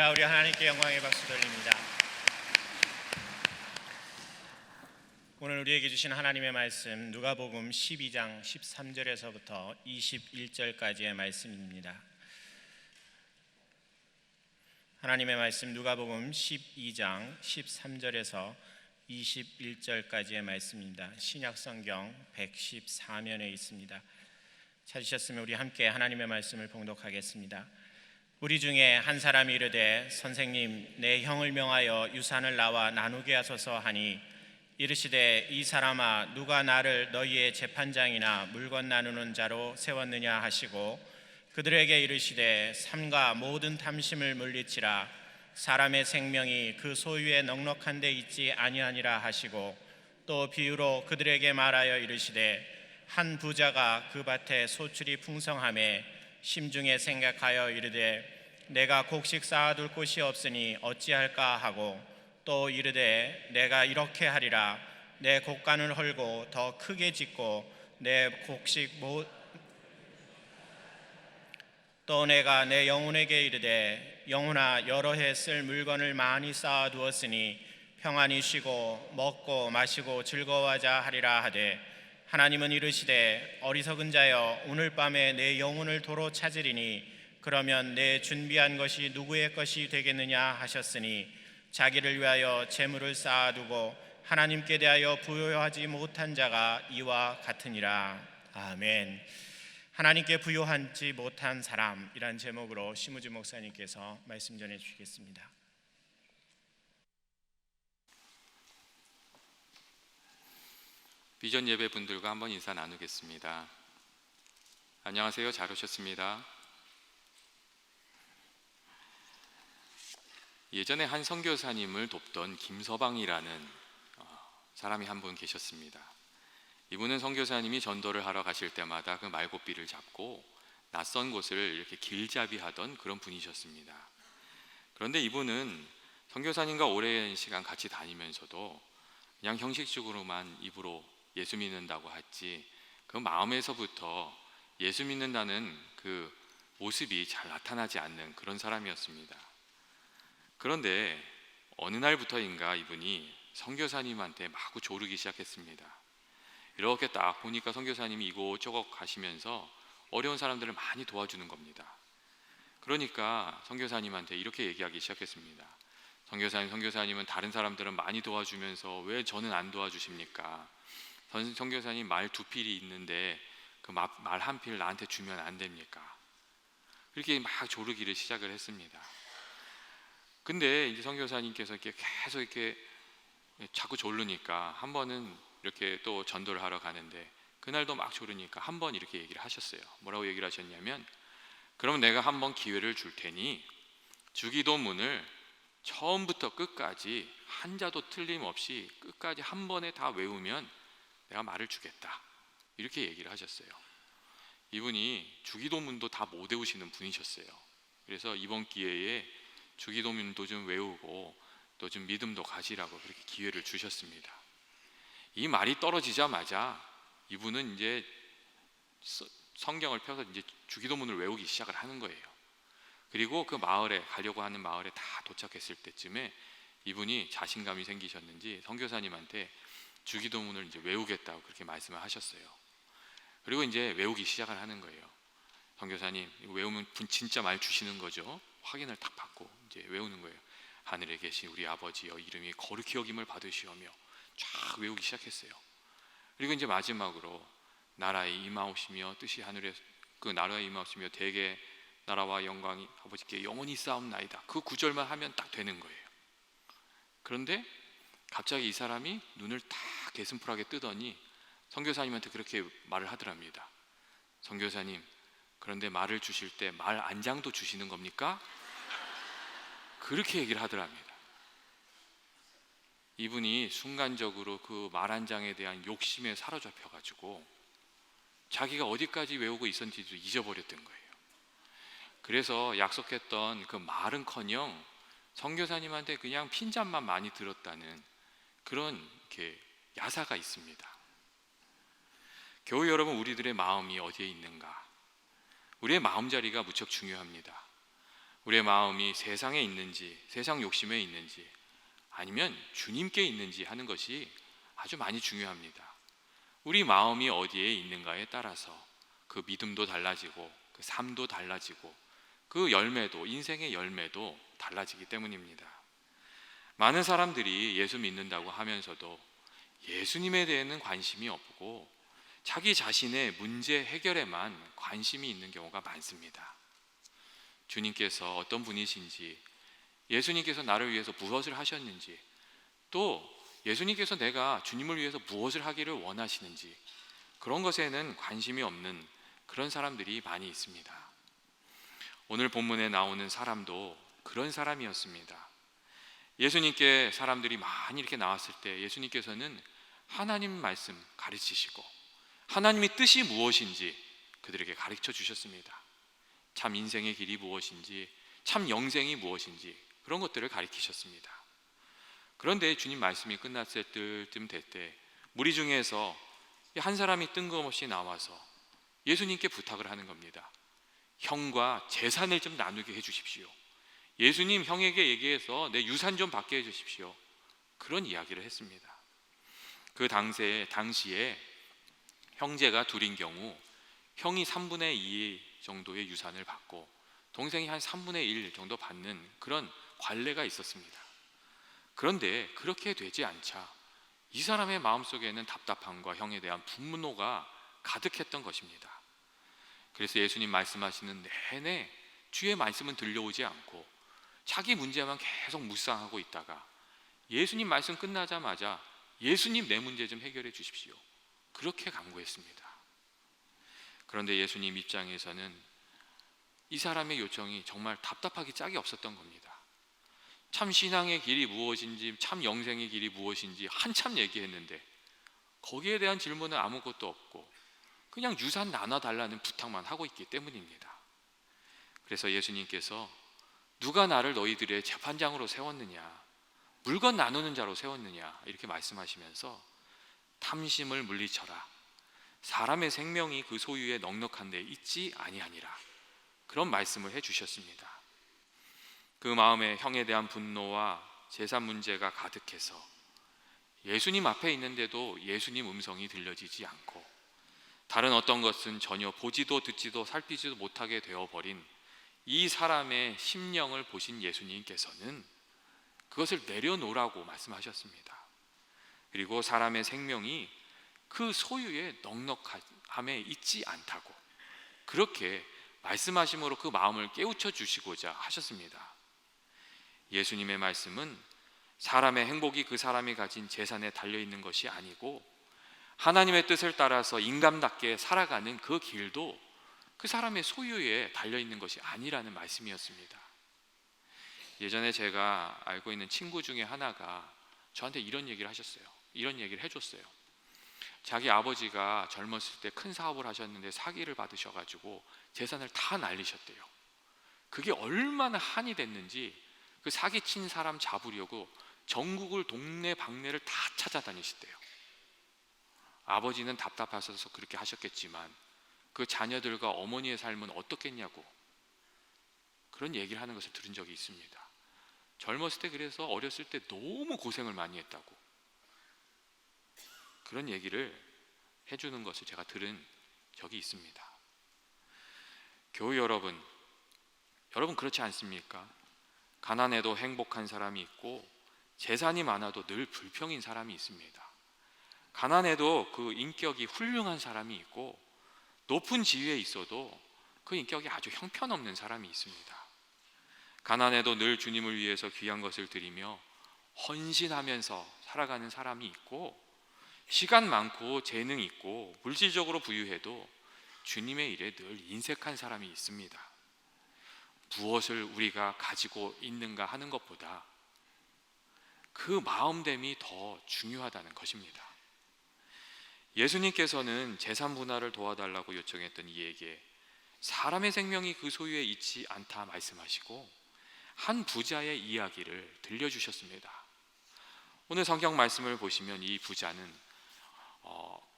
할렐루야. 우리 하나님께 영광의 박수 돌립니다. 오늘 우리에게 주신 하나님의 말씀 누가복음 12장 13절에서부터 21절까지의 말씀입니다. 하나님의 말씀 누가복음 12장 13절에서 21절까지의 말씀입니다. 신약성경 114면에 있습니다. 찾으셨으면 우리 함께 하나님의 말씀을 봉독하겠습니다. 우리 중에 한 사람이 이르되 선생님, 내 형을 명하여 유산을 나와 나누게 하소서 하니, 이르시되 이 사람아, 누가 나를 너희의 재판장이나 물건 나누는 자로 세웠느냐 하시고, 그들에게 이르시되 삼가 모든 탐심을 물리치라. 사람의 생명이 그 소유에 넉넉한 데 있지 아니하니라 하시고, 또 비유로 그들에게 말하여 이르시되 한 부자가 그 밭에 소출이 풍성하매 심중에 생각하여 이르되 내가 곡식 쌓아둘 곳이 없으니 어찌할까 하고, 또 이르되 내가 이렇게 하리라. 내 곡간을 헐고 더 크게 짓고 내 곡식 또 내가 내 영혼에게 이르되 영혼아, 여러 해 쓸 물건을 많이 쌓아두었으니 평안히 쉬고 먹고 마시고 즐거워하자 하리라 하되, 하나님은 이르시되 어리석은 자여, 오늘 밤에 내 영혼을 도로 찾으리니 그러면 내 준비한 것이 누구의 것이 되겠느냐 하셨으니, 자기를 위하여 재물을 쌓아두고 하나님께 대하여 부요하지 못한 자가 이와 같으니라. 아멘. 하나님께 부요하지 못한 사람이란 제목으로 심우주 목사님께서 말씀 전해 주시겠습니다. 비전 예배 분들과 한번 인사 나누겠습니다. 안녕하세요. 잘 오셨습니다. 예전에 한 선교사님을 돕던 김서방이라는 사람이 한 분 계셨습니다. 이분은 선교사님이 전도를 하러 가실 때마다 그 말고삐를 잡고 낯선 곳을 이렇게 길잡이하던 그런 분이셨습니다. 그런데 이분은 선교사님과 오랜 시간 같이 다니면서도 그냥 형식적으로만 입으로 예수 믿는다고 했지, 그 마음에서부터 예수 믿는다는 그 모습이 잘 나타나지 않는 그런 사람이었습니다. 그런데 어느 날부터인가 이분이 선교사님한테 마구 조르기 시작했습니다. 이렇게 딱 보니까 선교사님이 이곳저곳 가시면서 어려운 사람들을 많이 도와주는 겁니다. 그러니까 선교사님한테 이렇게 얘기하기 시작했습니다. 선교사님은 다른 사람들은 많이 도와주면서 왜 저는 안 도와주십니까? 선교사님 말 두 필이 있는데 그 말 한 필 나한테 주면 안 됩니까? 이렇게 막 조르기를 시작을 했습니다. 근데 이제 선교사님께서 이렇게 계속 이렇게 자꾸 조르니까 한 번은 이렇게 또 전도를 하러 가는데 그날도 막 조르니까 한 번 이렇게 얘기를 하셨어요. 뭐라고 얘기를 하셨냐면, 그럼 내가 한 번 기회를 줄 테니 주기도문을 처음부터 끝까지 한자도 틀림없이 끝까지 한 번에 다 외우면 내가 말을 주겠다, 이렇게 얘기를 하셨어요. 이분이 주기도문도 다 못 외우시는 분이셨어요. 그래서 이번 기회에 주기도문도 좀 외우고 또 좀 믿음도 가지라고 그렇게 기회를 주셨습니다. 이 말이 떨어지자마자 이분은 이제 성경을 펴서 이제 주기도문을 외우기 시작을 하는 거예요. 그리고 그 마을에 가려고 하는 마을에 다 도착했을 때쯤에 이분이 자신감이 생기셨는지 선교사님한테 주기도문을 이제 외우겠다고 그렇게 말씀을 하셨어요. 그리고 이제 외우기 시작을 하는 거예요. 선교사님, 이거 외우면 진짜 말 주시는 거죠? 확인을 딱 받고 이제 외우는 거예요. 하늘에 계신 우리 아버지여, 이름이 거룩히 여김을 받으시오며, 쫙 외우기 시작했어요. 그리고 이제 마지막으로 나라에 임하오시며 뜻이 하늘에 그 나라에 임하오시며 대개 나라와 영광이 아버지께 영원히 쌓옵나이다. 그 구절만 하면 딱 되는 거예요. 그런데 갑자기 이 사람이 눈을 딱 개슴푸르하게 뜨더니 선교사님한테 그렇게 말을 하더랍니다. 선교사님, 그런데 말을 주실 때 말 안장도 주시는 겁니까? 그렇게 얘기를 하더랍니다. 이분이 순간적으로 그 말 한 장에 대한 욕심에 사로잡혀가지고 자기가 어디까지 외우고 있었는지도 잊어버렸던 거예요. 그래서 약속했던 그 말은커녕 선교사님한테 그냥 핀잔만 많이 들었다는 그런 이렇게 야사가 있습니다. 교회 여러분, 우리들의 마음이 어디에 있는가? 우리의 마음자리가 무척 중요합니다. 우리의 마음이 세상에 있는지, 세상 욕심에 있는지, 아니면 주님께 있는지 하는 것이 아주 많이 중요합니다. 우리 마음이 어디에 있는가에 따라서 그 믿음도 달라지고 그 삶도 달라지고 그 열매도, 인생의 열매도 달라지기 때문입니다. 많은 사람들이 예수 믿는다고 하면서도 예수님에 대해서는 관심이 없고 자기 자신의 문제 해결에만 관심이 있는 경우가 많습니다. 주님께서 어떤 분이신지, 예수님께서 나를 위해서 무엇을 하셨는지, 또 예수님께서 내가 주님을 위해서 무엇을 하기를 원하시는지, 그런 것에는 관심이 없는 그런 사람들이 많이 있습니다. 오늘 본문에 나오는 사람도 그런 사람이었습니다. 예수님께 사람들이 많이 이렇게 나왔을 때 예수님께서는 하나님 말씀 가르치시고 하나님의 뜻이 무엇인지 그들에게 가르쳐 주셨습니다. 참 인생의 길이 무엇인지, 참 영생이 무엇인지 그런 것들을 가르치셨습니다. 그런데 주님 말씀이 끝났을 때쯤 될 때 무리 중에서 한 사람이 뜬금없이 나와서 예수님께 부탁을 하는 겁니다. 형과 재산을 좀 나누게 해주십시오. 예수님, 형에게 얘기해서 내 유산 좀 받게 해주십시오. 그런 이야기를 했습니다. 그 당시에 형제가 둘인 경우 형이 3분의 2 정도의 유산을 받고 동생이 한 3분의 1 정도 받는 그런 관례가 있었습니다. 그런데 그렇게 되지 않자 이 사람의 마음속에는 답답함과 형에 대한 분노가 가득했던 것입니다. 그래서 예수님 말씀하시는 내내 주의 말씀은 들려오지 않고 자기 문제만 계속 묵상하고 있다가 예수님 말씀 끝나자마자 예수님 내 문제 좀 해결해 주십시오. 그렇게 간구했습니다. 그런데 예수님 입장에서는 이 사람의 요청이 정말 답답하기 짝이 없었던 겁니다. 참 신앙의 길이 무엇인지, 참 영생의 길이 무엇인지 한참 얘기했는데 거기에 대한 질문은 아무것도 없고 그냥 유산 나눠달라는 부탁만 하고 있기 때문입니다. 그래서 예수님께서 누가 나를 너희들의 재판장으로 세웠느냐, 물건 나누는 자로 세웠느냐 이렇게 말씀하시면서 탐심을 물리쳐라. 사람의 생명이 그 소유에 넉넉한 데 있지 아니하니라. 그런 말씀을 해주셨습니다. 그 마음에 형에 대한 분노와 재산 문제가 가득해서 예수님 앞에 있는데도 예수님 음성이 들려지지 않고 다른 어떤 것은 전혀 보지도 듣지도 살피지도 못하게 되어버린 이 사람의 심령을 보신 예수님께서는 그것을 내려놓으라고 말씀하셨습니다. 그리고 사람의 생명이 그 소유의 넉넉함에 있지 않다고 그렇게 말씀하심으로 그 마음을 깨우쳐 주시고자 하셨습니다. 예수님의 말씀은 사람의 행복이 그 사람이 가진 재산에 달려있는 것이 아니고 하나님의 뜻을 따라서 인간답게 살아가는 그 길도 그 사람의 소유에 달려있는 것이 아니라는 말씀이었습니다. 예전에 제가 알고 있는 친구 중에 하나가 저한테 이런 얘기를 하셨어요. 이런 얘기를 해줬어요. 자기 아버지가 젊었을 때 큰 사업을 하셨는데 사기를 받으셔가지고 재산을 다 날리셨대요. 그게 얼마나 한이 됐는지 그 사기친 사람 잡으려고 전국을 동네 방네를 다 찾아다니시대요. 아버지는 답답하셔서 그렇게 하셨겠지만 그 자녀들과 어머니의 삶은 어떻겠냐고 그런 얘기를 하는 것을 들은 적이 있습니다. 젊었을 때 그래서 어렸을 때 너무 고생을 많이 했다고 그런 얘기를 해주는 것을 제가 들은 적이 있습니다. 교우 여러분 그렇지 않습니까? 가난해도 행복한 사람이 있고 재산이 많아도 늘 불평인 사람이 있습니다. 가난해도 그 인격이 훌륭한 사람이 있고 높은 지위에 있어도 그 인격이 아주 형편없는 사람이 있습니다. 가난해도 늘 주님을 위해서 귀한 것을 드리며 헌신하면서 살아가는 사람이 있고 시간 많고 재능 있고 물질적으로 부유해도 주님의 일에 늘 인색한 사람이 있습니다. 무엇을 우리가 가지고 있는가 하는 것보다 그 마음됨이 더 중요하다는 것입니다. 예수님께서는 재산 분할을 도와달라고 요청했던 이에게 사람의 생명이 그 소유에 있지 않다 말씀하시고 한 부자의 이야기를 들려주셨습니다. 오늘 성경 말씀을 보시면 이 부자는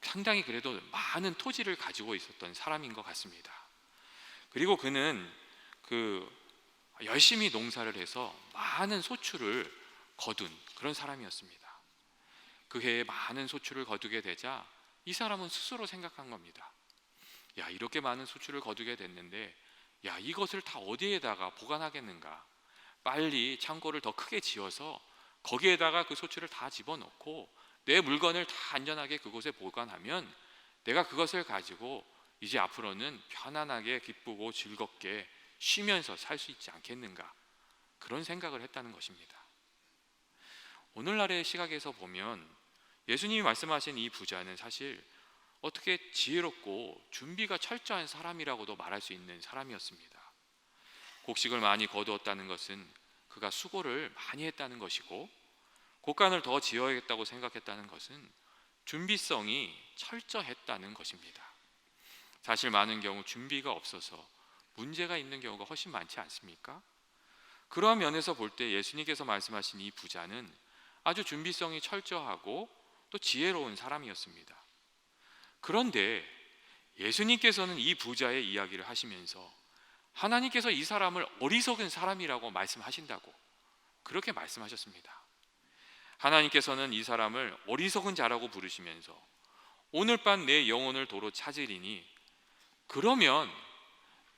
상당히 그래도 많은 토지를 가지고 있었던 사람인 것 같습니다. 그리고 그는 그 열심히 농사를 해서 많은 소출을 거둔 그런 사람이었습니다. 그 해에 많은 소출을 거두게 되자 이 사람은 스스로 생각한 겁니다. 야, 이렇게 많은 소출을 거두게 됐는데, 야, 이것을 다 어디에다가 보관하겠는가? 빨리 창고를 더 크게 지어서 거기에다가 그 소출을 다 집어넣고 내 물건을 다 안전하게 그곳에 보관하면 내가 그것을 가지고 이제 앞으로는 편안하게 기쁘고 즐겁게 쉬면서 살 수 있지 않겠는가? 그런 생각을 했다는 것입니다. 오늘날의 시각에서 보면 예수님이 말씀하신 이 부자는 사실 어떻게 지혜롭고 준비가 철저한 사람이라고도 말할 수 있는 사람이었습니다. 곡식을 많이 거두었다는 것은 그가 수고를 많이 했다는 것이고, 곡간을 더 지어야겠다고 생각했다는 것은 준비성이 철저했다는 것입니다. 사실 많은 경우 준비가 없어서 문제가 있는 경우가 훨씬 많지 않습니까? 그러한 면에서 볼 때 예수님께서 말씀하신 이 부자는 아주 준비성이 철저하고 또 지혜로운 사람이었습니다. 그런데 예수님께서는 이 부자의 이야기를 하시면서 하나님께서 이 사람을 어리석은 사람이라고 말씀하신다고 그렇게 말씀하셨습니다. 하나님께서는 이 사람을 어리석은 자라고 부르시면서 오늘 밤 내 영혼을 도로 찾으리니 그러면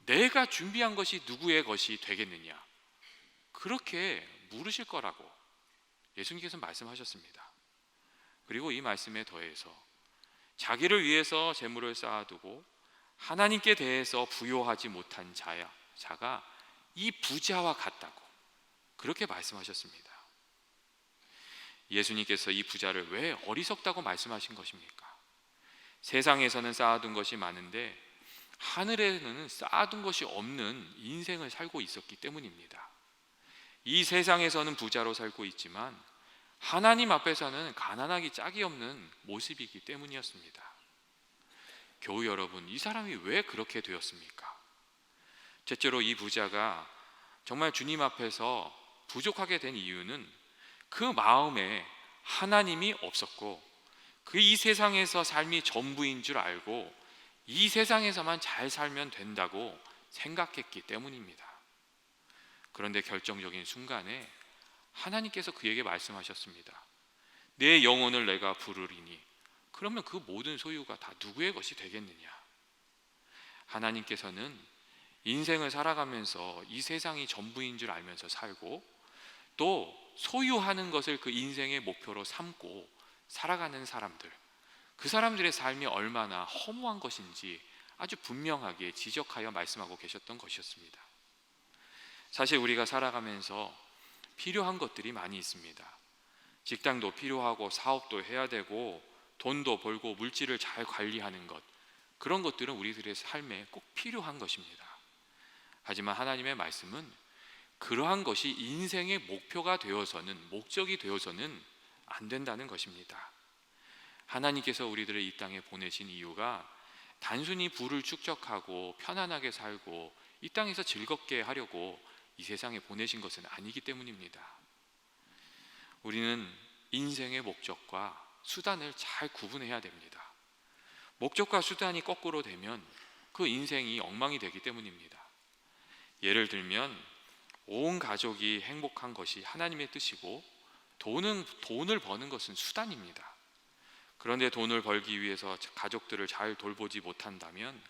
내가 준비한 것이 누구의 것이 되겠느냐, 그렇게 물으실 거라고 예수님께서 말씀하셨습니다. 그리고 이 말씀에 더해서 자기를 위해서 재물을 쌓아두고 하나님께 대해서 부요하지 못한 자가 이 부자와 같다고 그렇게 말씀하셨습니다. 예수님께서 이 부자를 왜 어리석다고 말씀하신 것입니까? 세상에서는 쌓아둔 것이 많은데 하늘에는 쌓아둔 것이 없는 인생을 살고 있었기 때문입니다. 이 세상에서는 부자로 살고 있지만 하나님 앞에서는 가난하기 짝이 없는 모습이기 때문이었습니다. 교우 여러분, 이 사람이 왜 그렇게 되었습니까? 첫째로 이 부자가 정말 주님 앞에서 부족하게 된 이유는 그 마음에 하나님이 없었고 그 이 세상에서 삶이 전부인 줄 알고 이 세상에서만 잘 살면 된다고 생각했기 때문입니다. 그런데 결정적인 순간에 하나님께서 그에게 말씀하셨습니다. 내 영혼을 내가 부르리니 그러면 그 모든 소유가 다 누구의 것이 되겠느냐? 하나님께서는 인생을 살아가면서 이 세상이 전부인 줄 알면서 살고 또 소유하는 것을 그 인생의 목표로 삼고 살아가는 사람들, 그 사람들의 삶이 얼마나 허무한 것인지 아주 분명하게 지적하여 말씀하고 계셨던 것이었습니다. 사실 우리가 살아가면서 필요한 것들이 많이 있습니다. 직장도 필요하고 사업도 해야 되고 돈도 벌고 물질을 잘 관리하는 것, 그런 것들은 우리들의 삶에 꼭 필요한 것입니다. 하지만 하나님의 말씀은 그러한 것이 인생의 목표가 되어서는, 목적이 되어서는 안 된다는 것입니다. 하나님께서 우리들을 이 땅에 보내신 이유가 단순히 부를 축적하고 편안하게 살고 이 땅에서 즐겁게 하려고 이 세상에 보내신 것은 아니기 때문입니다. 우리는 인생의 목적과 수단을 잘 구분해야 됩니다. 목적과 수단이 거꾸로 되면 그 인생이 엉망이 되기 때문입니다. 예를 들면 온 가족이 행복한 것이 하나님의 뜻이고 돈을 버는 것은 수단입니다. 그런데 돈을 벌기 위해서 가족들을 잘 돌보지 못한다면,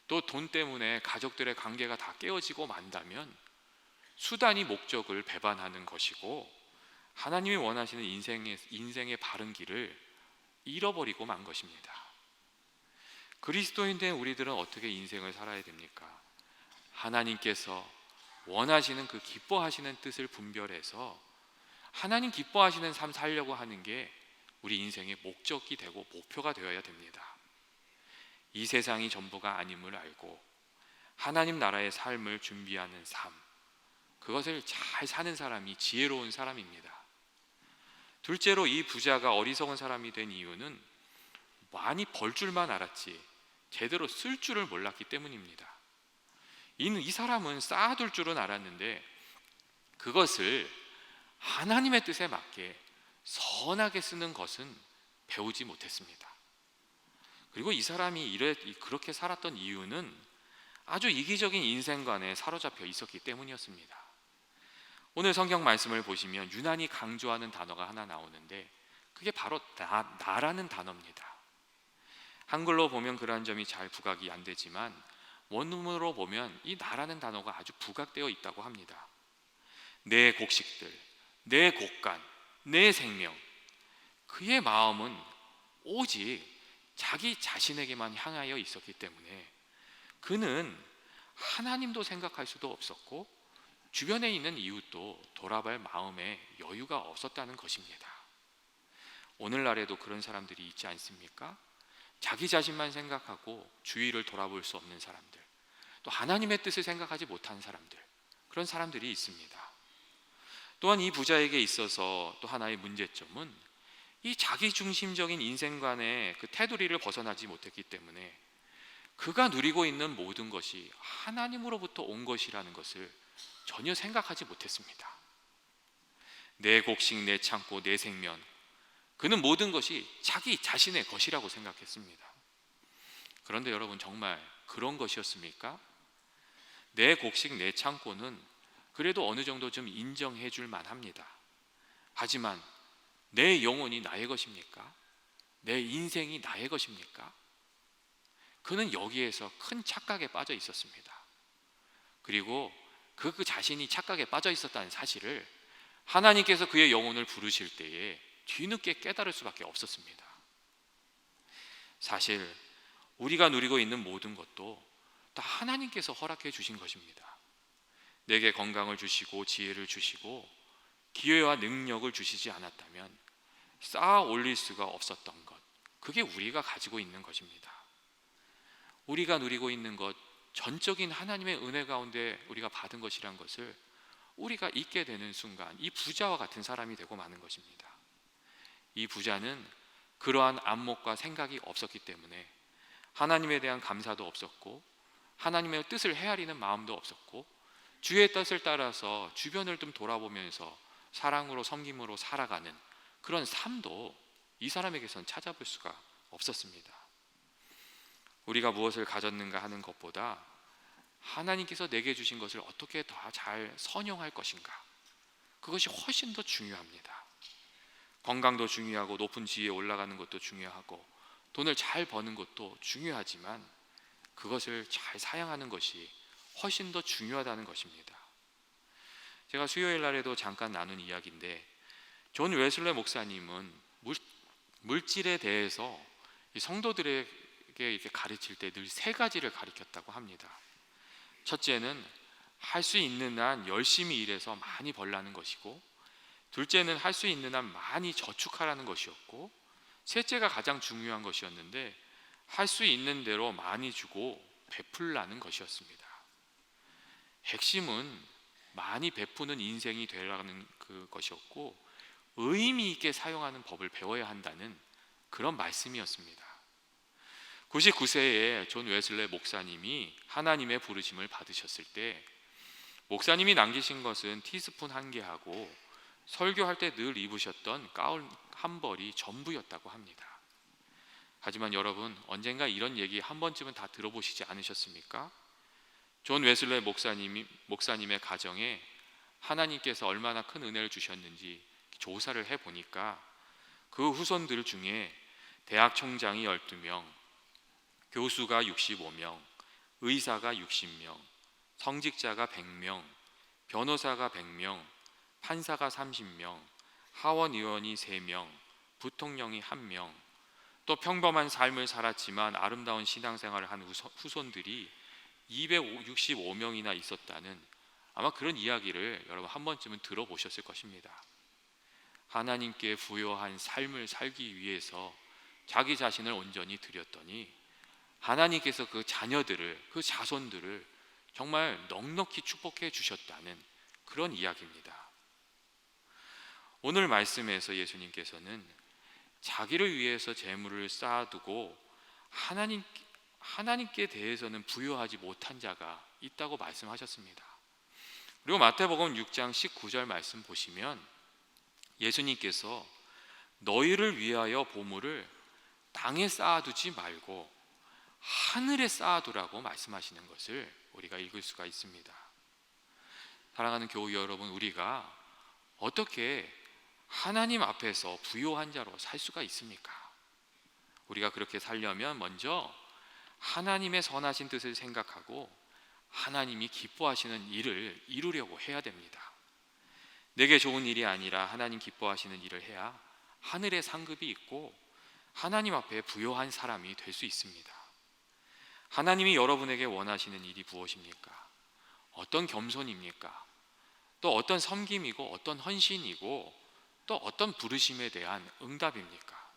또 돈 때문에 가족들의 관계가 다 깨어지고 만다면 수단이 목적을 배반하는 것이고 하나님이 원하시는 인생의 바른 길을 잃어버리고 만 것입니다. 그리스도인 된 우리들은 어떻게 인생을 살아야 됩니까? 하나님께서 원하시는 그 기뻐하시는 뜻을 분별해서 하나님 기뻐하시는 삶 살려고 하는 게 우리 인생의 목적이 되고 목표가 되어야 됩니다. 이 세상이 전부가 아님을 알고 하나님 나라의 삶을 준비하는 삶, 그것을 잘 사는 사람이 지혜로운 사람입니다. 둘째로 이 부자가 어리석은 사람이 된 이유는 많이 벌 줄만 알았지 제대로 쓸 줄을 몰랐기 때문입니다. 이 사람은 쌓아둘 줄은 알았는데 그것을 하나님의 뜻에 맞게 선하게 쓰는 것은 배우지 못했습니다. 그리고 이 사람이 그렇게 살았던 이유는 아주 이기적인 인생관에 사로잡혀 있었기 때문이었습니다. 오늘 성경 말씀을 보시면 유난히 강조하는 단어가 하나 나오는데 그게 바로 나라는 단어입니다. 한글로 보면 그러한 점이 잘 부각이 안 되지만 원문으로 보면 이 나라는 단어가 아주 부각되어 있다고 합니다. 내 곡식들, 내 곡간, 내 생명. 그의 마음은 오직 자기 자신에게만 향하여 있었기 때문에 그는 하나님도 생각할 수도 없었고 주변에 있는 이웃도 돌아볼 마음에 여유가 없었다는 것입니다. 오늘날에도 그런 사람들이 있지 않습니까? 자기 자신만 생각하고 주위를 돌아볼 수 없는 사람들, 또 하나님의 뜻을 생각하지 못한 사람들, 그런 사람들이 있습니다. 또한 이 부자에게 있어서 또 하나의 문제점은 이 자기중심적인 인생관의 그 테두리를 벗어나지 못했기 때문에 그가 누리고 있는 모든 것이 하나님으로부터 온 것이라는 것을 전혀 생각하지 못했습니다. 내 곡식, 내 창고, 내 생명, 그는 모든 것이 자기 자신의 것이라고 생각했습니다. 그런데 여러분, 정말 그런 것이었습니까? 내 곡식, 내 창고는 그래도 어느 정도 좀 인정해 줄 만합니다. 하지만 내 영혼이 나의 것입니까? 내 인생이 나의 것입니까? 그는 여기에서 큰 착각에 빠져 있었습니다. 그리고 그 자신이 착각에 빠져 있었다는 사실을 하나님께서 그의 영혼을 부르실 때에 뒤늦게 깨달을 수밖에 없었습니다. 사실 우리가 누리고 있는 모든 것도 다 하나님께서 허락해 주신 것입니다. 내게 건강을 주시고 지혜를 주시고 기회와 능력을 주시지 않았다면 쌓아 올릴 수가 없었던 것, 그게 우리가 가지고 있는 것입니다. 우리가 누리고 있는 것, 전적인 하나님의 은혜 가운데 우리가 받은 것이란 것을 우리가 잊게 되는 순간 이 부자와 같은 사람이 되고 마는 것입니다. 이 부자는 그러한 안목과 생각이 없었기 때문에 하나님에 대한 감사도 없었고 하나님의 뜻을 헤아리는 마음도 없었고 주의 뜻을 따라서 주변을 좀 돌아보면서 사랑으로 섬김으로 살아가는 그런 삶도 이 사람에게선 찾아볼 수가 없었습니다. 우리가 무엇을 가졌는가 하는 것보다 하나님께서 내게 주신 것을 어떻게 더 잘 선용할 것인가, 그것이 훨씬 더 중요합니다. 건강도 중요하고 높은 지위에 올라가는 것도 중요하고 돈을 잘 버는 것도 중요하지만 그것을 잘 사용하는 것이 훨씬 더 중요하다는 것입니다. 제가 수요일 날에도 잠깐 나눈 이야기인데 존 웨슬레 목사님은 물질에 대해서 성도들에게 이렇게 가르칠 때 늘 세 가지를 가르쳤다고 합니다. 첫째는 할 수 있는 한 열심히 일해서 많이 벌라는 것이고, 둘째는 할 수 있는 한 많이 저축하라는 것이었고, 셋째가 가장 중요한 것이었는데 할 수 있는 대로 많이 주고 베풀라는 것이었습니다. 핵심은 많이 베푸는 인생이 되라는 것이었고 의미 있게 사용하는 법을 배워야 한다는 그런 말씀이었습니다. 99세에 존 웨슬레 목사님이 하나님의 부르심을 받으셨을 때 목사님이 남기신 것은 티스푼 1개하고 설교할 때 늘 입으셨던 가운 한 벌이 전부였다고 합니다. 하지만 여러분, 언젠가 이런 얘기 한 번쯤은 다 들어보시지 않으셨습니까? 존 웨슬레 목사님의 가정에 하나님께서 얼마나 큰 은혜를 주셨는지 조사를 해보니까 그 후손들 중에 대학 총장이 12명, 교수가 65명, 의사가 60명, 성직자가 100명, 변호사가 100명, 판사가 30명, 하원의원이 3명, 부통령이 1명, 또 평범한 삶을 살았지만 아름다운 신앙생활을 한 후손들이 265명이나 있었다는, 아마 그런 이야기를 여러분 한 번쯤은 들어보셨을 것입니다. 하나님께 부요한 삶을 살기 위해서 자기 자신을 온전히 드렸더니 하나님께서 그 자녀들을, 그 자손들을 정말 넉넉히 축복해 주셨다는 그런 이야기입니다. 오늘 말씀에서 예수님께서는 자기를 위해서 재물을 쌓아두고 하나님께 대해서는 부여하지 못한 자가 있다고 말씀하셨습니다. 그리고 마태복음 6장 19절 말씀 보시면 예수님께서 너희를 위하여 보물을 땅에 쌓아두지 말고 하늘에 쌓아두라고 말씀하시는 것을 우리가 읽을 수가 있습니다. 사랑하는 교우 여러분, 우리가 어떻게 하나님 앞에서 부요한 자로 살 수가 있습니까? 우리가 그렇게 살려면 먼저 하나님의 선하신 뜻을 생각하고 하나님이 기뻐하시는 일을 이루려고 해야 됩니다. 내게 좋은 일이 아니라 하나님 기뻐하시는 일을 해야 하늘의 상급이 있고 하나님 앞에 부요한 사람이 될 수 있습니다. 하나님이 여러분에게 원하시는 일이 무엇입니까? 어떤 겸손입니까? 또 어떤 섬김이고 어떤 헌신이고 또 어떤 부르심에 대한 응답입니까?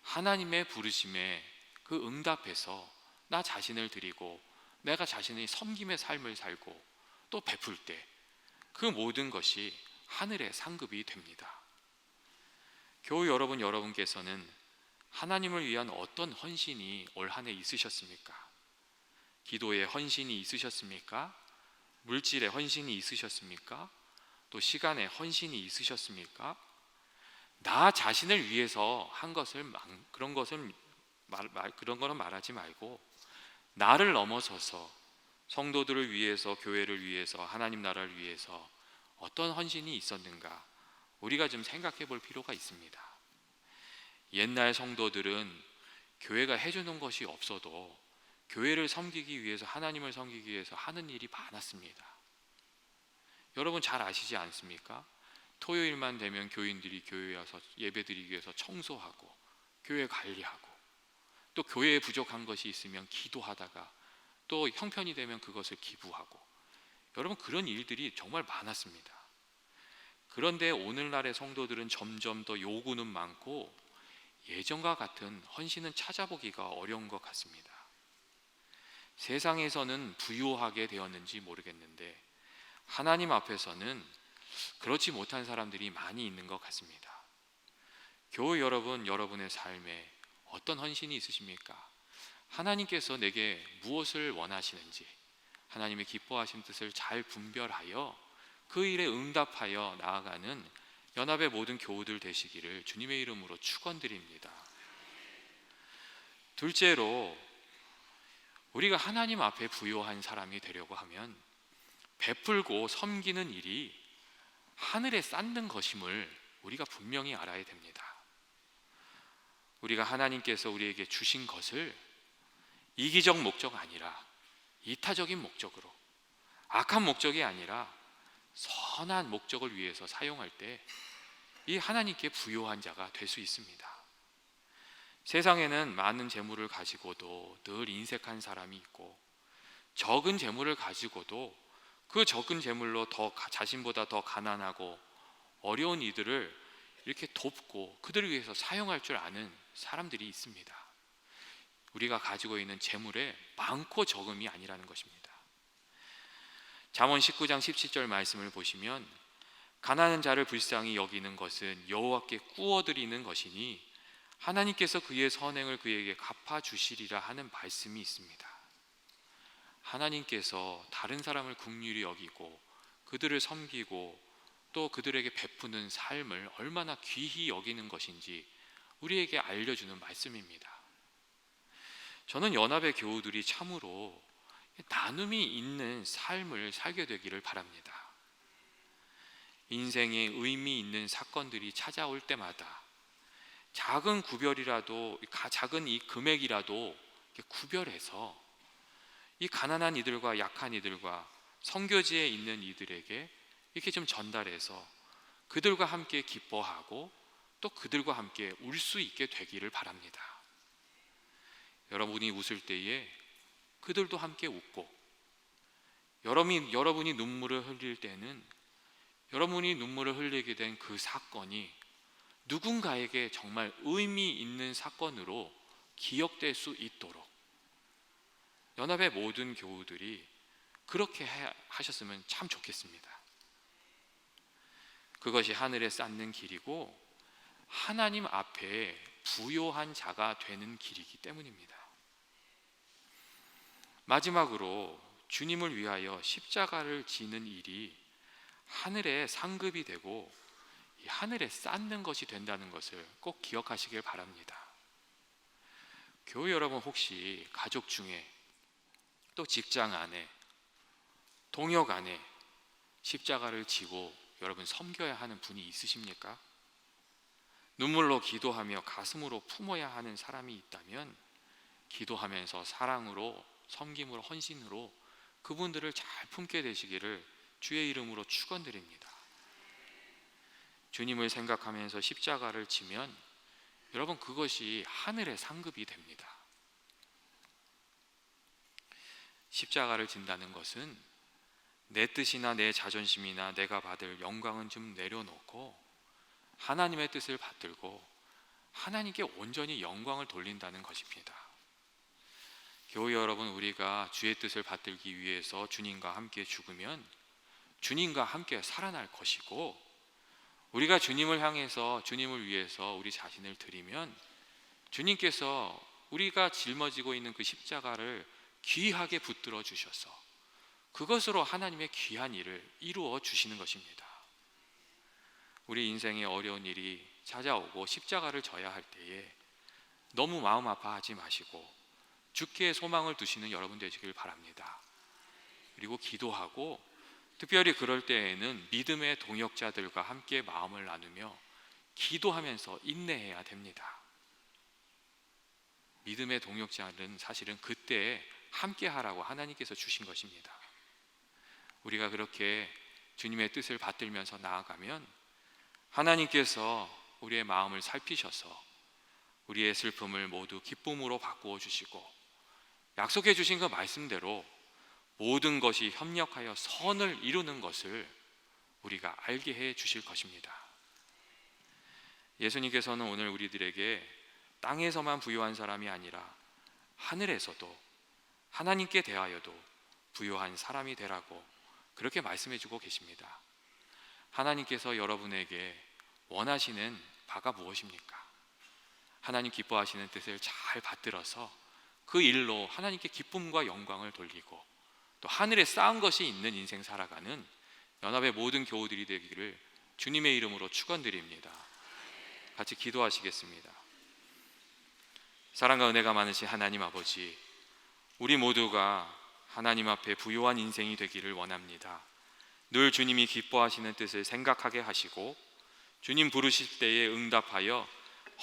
하나님의 부르심에 그 응답해서 나 자신을 드리고 내가 자신의 섬김의 삶을 살고 또 베풀 때 그 모든 것이 하늘의 상급이 됩니다. 교우 여러분, 여러분께서는 하나님을 위한 어떤 헌신이 올 한 해 있으셨습니까? 기도에 헌신이 있으셨습니까? 물질에 헌신이 있으셨습니까? 또 시간에 헌신이 있으셨습니까? 나 자신을 위해서 한 것을 그런 거는 말하지 말고 나를 넘어서서 성도들을 위해서, 교회를 위해서, 하나님 나라를 위해서 어떤 헌신이 있었는가 우리가 좀 생각해 볼 필요가 있습니다. 옛날 성도들은 교회가 해주는 것이 없어도 교회를 섬기기 위해서, 하나님을 섬기기 위해서 하는 일이 많았습니다. 여러분 잘 아시지 않습니까? 토요일만 되면 교인들이 교회에 와서 예배드리기 위해서 청소하고 교회 관리하고 또 교회에 부족한 것이 있으면 기도하다가 또 형편이 되면 그것을 기부하고, 여러분 그런 일들이 정말 많았습니다. 그런데 오늘날의 성도들은 점점 더 요구는 많고 예전과 같은 헌신은 찾아보기가 어려운 것 같습니다. 세상에서는 부유하게 되었는지 모르겠는데 하나님 앞에서는 그렇지 못한 사람들이 많이 있는 것 같습니다. 교우 여러분, 여러분의 삶에 어떤 헌신이 있으십니까? 하나님께서 내게 무엇을 원하시는지 하나님의 기뻐하신 뜻을 잘 분별하여 그 일에 응답하여 나아가는 연합의 모든 교우들 되시기를 주님의 이름으로 축원드립니다. 둘째로, 우리가 하나님 앞에 부요한 사람이 되려고 하면 베풀고 섬기는 일이 하늘에 쌓는 것임을 우리가 분명히 알아야 됩니다. 우리가 하나님께서 우리에게 주신 것을 이기적 목적 아니라 이타적인 목적으로, 악한 목적이 아니라 선한 목적을 위해서 사용할 때 이 하나님께 부요한 자가 될 수 있습니다. 세상에는 많은 재물을 가지고도 늘 인색한 사람이 있고 적은 재물을 가지고도 그 적은 재물로 자신보다 더 가난하고 어려운 이들을 이렇게 돕고 그들을 위해서 사용할 줄 아는 사람들이 있습니다. 우리가 가지고 있는 재물에 많고 적음이 아니라는 것입니다. 잠언 19장 17절 말씀을 보시면 가난한 자를 불쌍히 여기는 것은 여호와께 꾸어드리는 것이니 하나님께서 그의 선행을 그에게 갚아주시리라 하는 말씀이 있습니다. 하나님께서 다른 사람을 긍휼히 여기고 그들을 섬기고 또 그들에게 베푸는 삶을 얼마나 귀히 여기는 것인지 우리에게 알려주는 말씀입니다. 저는 연합의 교우들이 참으로 나눔이 있는 삶을 살게 되기를 바랍니다. 인생에 의미 있는 사건들이 찾아올 때마다 작은 구별이라도, 작은 이 금액이라도 구별해서 이 가난한 이들과 약한 이들과 선교지에 있는 이들에게 이렇게 좀 전달해서 그들과 함께 기뻐하고 또 그들과 함께 울 수 있게 되기를 바랍니다. 여러분이 웃을 때에 그들도 함께 웃고, 여러분이 눈물을 흘릴 때는 여러분이 눈물을 흘리게 된 그 사건이 누군가에게 정말 의미 있는 사건으로 기억될 수 있도록 연합의 모든 교우들이 그렇게 하셨으면 참 좋겠습니다. 그것이 하늘에 쌓는 길이고 하나님 앞에 부요한 자가 되는 길이기 때문입니다. 마지막으로, 주님을 위하여 십자가를 지는 일이 하늘의 상급이 되고 하늘에 쌓는 것이 된다는 것을 꼭 기억하시길 바랍니다. 교우 여러분, 혹시 가족 중에 또 직장 안에, 동역 안에 십자가를 지고 여러분 섬겨야 하는 분이 있으십니까? 눈물로 기도하며 가슴으로 품어야 하는 사람이 있다면 기도하면서 사랑으로, 섬김으로, 헌신으로 그분들을 잘 품게 되시기를 주의 이름으로 축원드립니다. 주님을 생각하면서 십자가를 지면 여러분 그것이 하늘의 상급이 됩니다. 십자가를 진다는 것은 내 뜻이나 내 자존심이나 내가 받을 영광은 좀 내려놓고 하나님의 뜻을 받들고 하나님께 온전히 영광을 돌린다는 것입니다. 교회 여러분, 우리가 주의 뜻을 받들기 위해서 주님과 함께 죽으면 주님과 함께 살아날 것이고, 우리가 주님을 향해서 주님을 위해서 우리 자신을 드리면 주님께서 우리가 짊어지고 있는 그 십자가를 귀하게 붙들어 주셔서 그것으로 하나님의 귀한 일을 이루어 주시는 것입니다. 우리 인생에 어려운 일이 찾아오고 십자가를 져야 할 때에 너무 마음 아파하지 마시고 주께 소망을 두시는 여러분 되시길 바랍니다. 그리고 기도하고 특별히 그럴 때에는 믿음의 동역자들과 함께 마음을 나누며 기도하면서 인내해야 됩니다. 믿음의 동역자는 사실은 그때에 함께 하라고 하나님께서 주신 것입니다. 우리가 그렇게 주님의 뜻을 받들면서 나아가면 하나님께서 우리의 마음을 살피셔서 우리의 슬픔을 모두 기쁨으로 바꾸어 주시고 약속해 주신 그 말씀대로 모든 것이 협력하여 선을 이루는 것을 우리가 알게 해 주실 것입니다. 예수님께서는 오늘 우리들에게 땅에서만 부유한 사람이 아니라 하늘에서도 하나님께 대하여도 부유한 사람이 되라고 그렇게 말씀해 주고 계십니다. 하나님께서 여러분에게 원하시는 바가 무엇입니까? 하나님 기뻐하시는 뜻을 잘 받들어서 그 일로 하나님께 기쁨과 영광을 돌리고 또 하늘에 쌓은 것이 있는 인생 살아가는 연합의 모든 교우들이 되기를 주님의 이름으로 축원드립니다. 같이 기도하시겠습니다. 사랑과 은혜가 많으신 하나님 아버지, 우리 모두가 하나님 앞에 부유한 인생이 되기를 원합니다. 늘 주님이 기뻐하시는 뜻을 생각하게 하시고 주님 부르실 때에 응답하여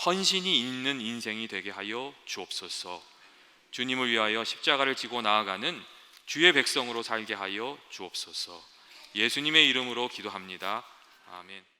헌신이 있는 인생이 되게 하여 주옵소서. 주님을 위하여 십자가를 지고 나아가는 주의 백성으로 살게 하여 주옵소서. 예수님의 이름으로 기도합니다. 아멘.